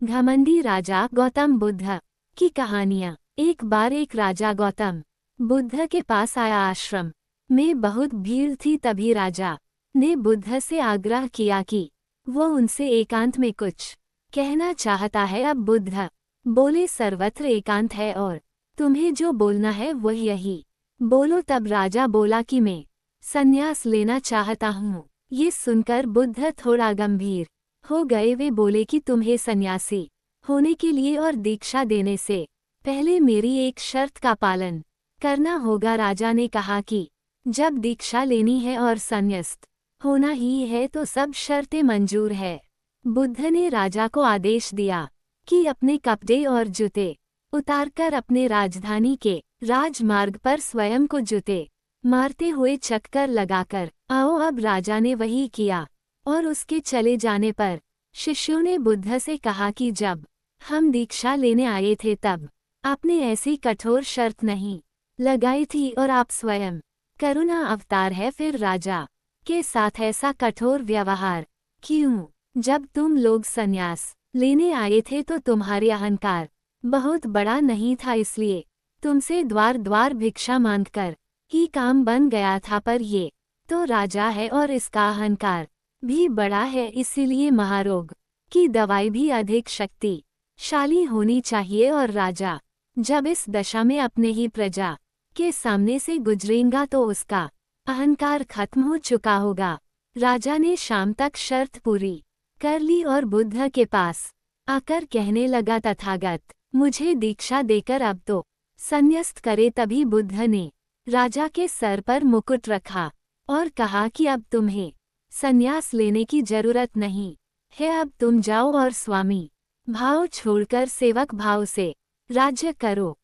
घमंडी राजा गौतम बुद्ध की कहानियाँ। एक बार एक राजा गौतम बुद्ध के पास आया। आश्रम में बहुत भीड़ थी। तभी राजा ने बुद्ध से आग्रह किया कि वो उनसे एकांत में कुछ कहना चाहता है। अब बुद्ध बोले, सर्वत्र एकांत है और तुम्हें जो बोलना है वह यही बोलो। तब राजा बोला कि मैं संन्यास लेना चाहता हूँ। ये सुनकर बुद्ध थोड़ा गंभीर हो गए। वे बोले कि तुम्हें सन्यासी होने के लिए और दीक्षा देने से पहले मेरी एक शर्त का पालन करना होगा। राजा ने कहा कि जब दीक्षा लेनी है और संन्यास्त होना ही है तो सब शर्तें मंजूर है। बुद्ध ने राजा को आदेश दिया कि अपने कपड़े और जूते उतारकर अपने राजधानी के राजमार्ग पर स्वयं को जूते मारते हुए चक्कर लगाकर आओ। अब राजा ने वही किया और उसके चले जाने पर शिष्यों ने बुद्ध से कहा कि जब हम दीक्षा लेने आए थे तब आपने ऐसी कठोर शर्त नहीं लगाई थी और आप स्वयं करुणा अवतार है, फिर राजा के साथ ऐसा कठोर व्यवहार क्यों? जब तुम लोग संन्यास लेने आए थे तो तुम्हारे अहंकार बहुत बड़ा नहीं था, इसलिए तुमसे द्वार द्वार भिक्षा मांगकर ही काम बन गया था। पर ये तो राजा है और इसका अहंकार भी बड़ा है, इसीलिए महारोग की दवाई भी अधिक शक्तिशाली होनी चाहिए। और राजा जब इस दशा में अपने ही प्रजा के सामने से गुजरेगा तो उसका अहंकार खत्म हो चुका होगा। राजा ने शाम तक शर्त पूरी कर ली और बुद्ध के पास आकर कहने लगा, तथागत मुझे दीक्षा देकर अब तो संन्यास्त करे। तभी बुद्ध ने राजा के सर पर मुकुट रखा और कहा कि अब तुम्हें संन्यास लेने की जरूरत नहीं है। अब तुम जाओ और स्वामी भाव छोड़कर सेवक भाव से राज्य करो।